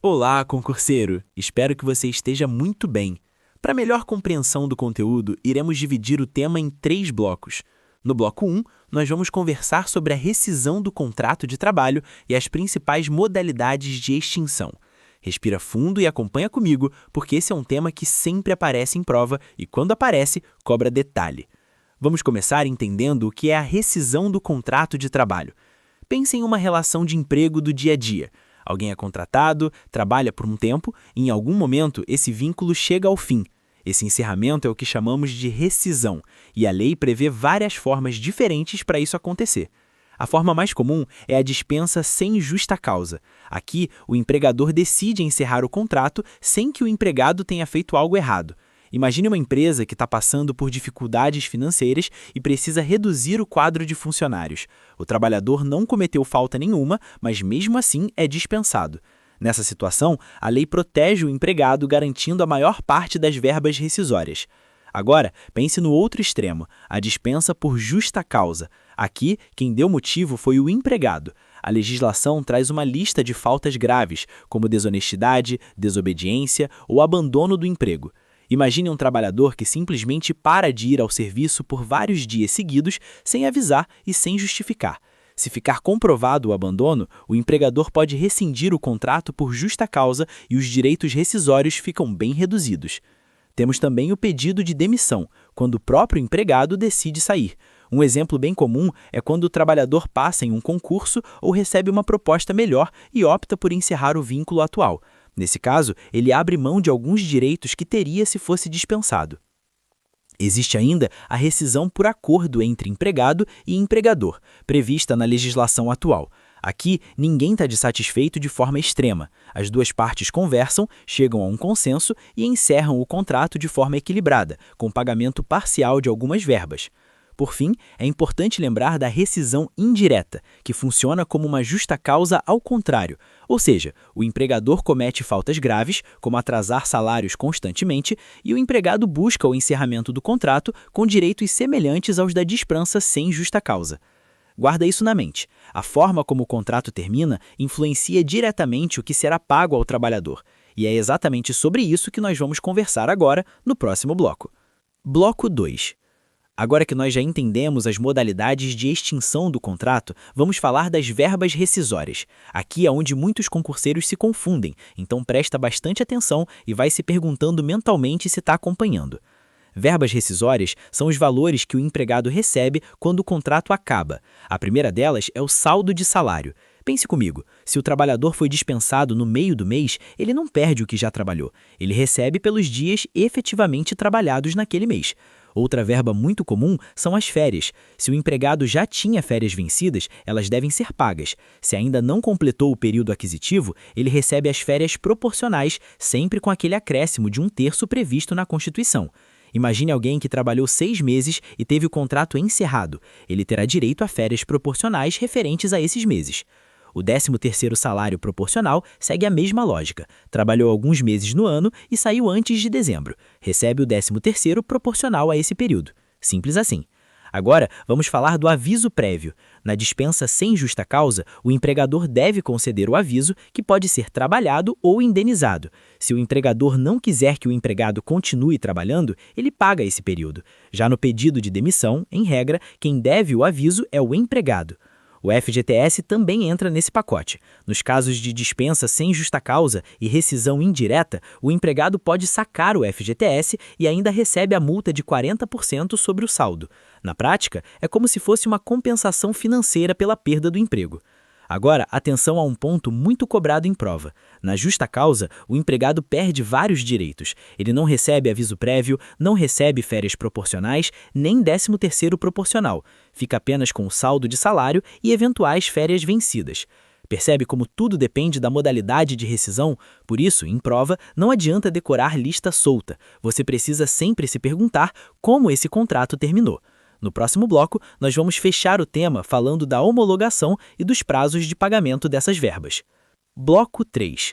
Olá, concurseiro! Espero que você esteja muito bem. Para melhor compreensão do conteúdo, iremos dividir o tema em 3 blocos. No bloco 1, nós vamos conversar sobre a rescisão do contrato de trabalho e as principais modalidades de extinção. Respira fundo e acompanha comigo, porque esse é um tema que sempre aparece em prova e, quando aparece, cobra detalhe. Vamos começar entendendo o que é a rescisão do contrato de trabalho. Pense em uma relação de emprego do dia a dia. Alguém é contratado, trabalha por um tempo e, em algum momento, esse vínculo chega ao fim. Esse encerramento é o que chamamos de rescisão, e a lei prevê várias formas diferentes para isso acontecer. A forma mais comum é a dispensa sem justa causa. Aqui, o empregador decide encerrar o contrato sem que o empregado tenha feito algo errado. Imagine uma empresa que está passando por dificuldades financeiras e precisa reduzir o quadro de funcionários. O trabalhador não cometeu falta nenhuma, mas mesmo assim é dispensado. Nessa situação, a lei protege o empregado garantindo a maior parte das verbas rescisórias. Agora, pense no outro extremo, a dispensa por justa causa. Aqui, quem deu motivo foi o empregado. A legislação traz uma lista de faltas graves, como desonestidade, desobediência ou abandono do emprego. Imagine um trabalhador que simplesmente para de ir ao serviço por vários dias seguidos sem avisar e sem justificar. Se ficar comprovado o abandono, o empregador pode rescindir o contrato por justa causa e os direitos rescisórios ficam bem reduzidos. Temos também o pedido de demissão, quando o próprio empregado decide sair. Um exemplo bem comum é quando o trabalhador passa em um concurso ou recebe uma proposta melhor e opta por encerrar o vínculo atual. Nesse caso, ele abre mão de alguns direitos que teria se fosse dispensado. Existe ainda a rescisão por acordo entre empregado e empregador, prevista na legislação atual. Aqui, ninguém está satisfeito de forma extrema. As duas partes conversam, chegam a um consenso e encerram o contrato de forma equilibrada, com pagamento parcial de algumas verbas. Por fim, é importante lembrar da rescisão indireta, que funciona como uma justa causa ao contrário, ou seja, o empregador comete faltas graves, como atrasar salários constantemente, e o empregado busca o encerramento do contrato com direitos semelhantes aos da dispensa sem justa causa. Guarda isso na mente. A forma como o contrato termina influencia diretamente o que será pago ao trabalhador, e é exatamente sobre isso que nós vamos conversar agora no próximo bloco. Bloco 2. Agora que nós já entendemos as modalidades de extinção do contrato, vamos falar das verbas rescisórias. Aqui é onde muitos concurseiros se confundem, então presta bastante atenção e vai se perguntando mentalmente se está acompanhando. Verbas rescisórias são os valores que o empregado recebe quando o contrato acaba. A primeira delas é o saldo de salário. Pense comigo, se o trabalhador foi dispensado no meio do mês, ele não perde o que já trabalhou. Ele recebe pelos dias efetivamente trabalhados naquele mês. Outra verba muito comum são as férias. Se o empregado já tinha férias vencidas, elas devem ser pagas. Se ainda não completou o período aquisitivo, ele recebe as férias proporcionais, sempre com aquele acréscimo de 1/3 previsto na Constituição. Imagine alguém que trabalhou 6 meses e teve o contrato encerrado. Ele terá direito a férias proporcionais referentes a esses meses. O 13º salário proporcional segue a mesma lógica. Trabalhou alguns meses no ano e saiu antes de dezembro. Recebe o 13º proporcional a esse período. Simples assim. Agora, vamos falar do aviso prévio. Na dispensa sem justa causa, o empregador deve conceder o aviso, que pode ser trabalhado ou indenizado. Se o empregador não quiser que o empregado continue trabalhando, ele paga esse período. Já no pedido de demissão, em regra, quem deve o aviso é o empregado. O FGTS também entra nesse pacote. Nos casos de dispensa sem justa causa e rescisão indireta, o empregado pode sacar o FGTS e ainda recebe a multa de 40% sobre o saldo. Na prática, é como se fosse uma compensação financeira pela perda do emprego. Agora, atenção a um ponto muito cobrado em prova. Na justa causa, o empregado perde vários direitos. Ele não recebe aviso prévio, não recebe férias proporcionais, nem 13º proporcional. Fica apenas com o saldo de salário e eventuais férias vencidas. Percebe como tudo depende da modalidade de rescisão? Por isso, em prova, não adianta decorar lista solta. Você precisa sempre se perguntar como esse contrato terminou. No próximo bloco, nós vamos fechar o tema falando da homologação e dos prazos de pagamento dessas verbas. Bloco 3.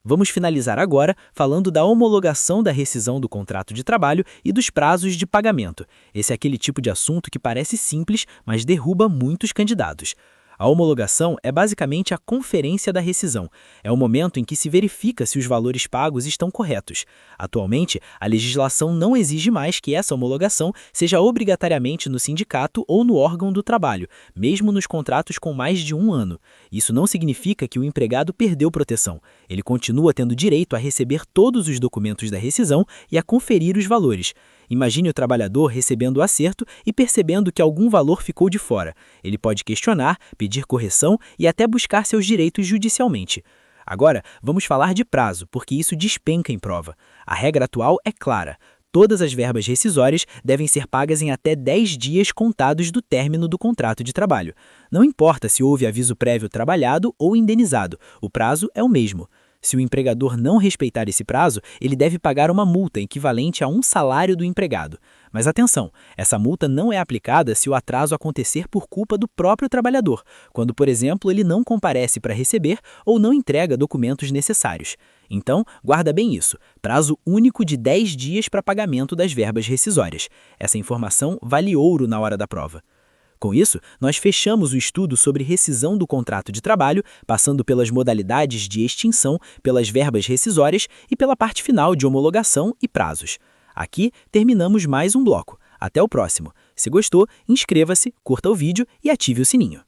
Vamos finalizar agora falando da homologação da rescisão do contrato de trabalho e dos prazos de pagamento. Esse é aquele tipo de assunto que parece simples, mas derruba muitos candidatos. A homologação é basicamente a conferência da rescisão. É o momento em que se verifica se os valores pagos estão corretos. Atualmente, a legislação não exige mais que essa homologação seja obrigatoriamente no sindicato ou no órgão do trabalho, mesmo nos contratos com mais de 1 ano. Isso não significa que o empregado perdeu proteção. Ele continua tendo direito a receber todos os documentos da rescisão e a conferir os valores. Imagine o trabalhador recebendo o acerto e percebendo que algum valor ficou de fora. Ele pode questionar, pedir correção e até buscar seus direitos judicialmente. Agora, vamos falar de prazo, porque isso despenca em prova. A regra atual é clara. Todas as verbas rescisórias devem ser pagas em até 10 dias contados do término do contrato de trabalho. Não importa se houve aviso prévio trabalhado ou indenizado, o prazo é o mesmo. Se o empregador não respeitar esse prazo, ele deve pagar uma multa equivalente a 1 salário do empregado. Mas atenção, essa multa não é aplicada se o atraso acontecer por culpa do próprio trabalhador, quando, por exemplo, ele não comparece para receber ou não entrega documentos necessários. Então, guarda bem isso, prazo único de 10 dias para pagamento das verbas rescisórias. Essa informação vale ouro na hora da prova. Com isso, nós fechamos o estudo sobre rescisão do contrato de trabalho, passando pelas modalidades de extinção, pelas verbas rescisórias e pela parte final de homologação e prazos. Aqui terminamos mais um bloco. Até o próximo. Se gostou, inscreva-se, curta o vídeo e ative o sininho.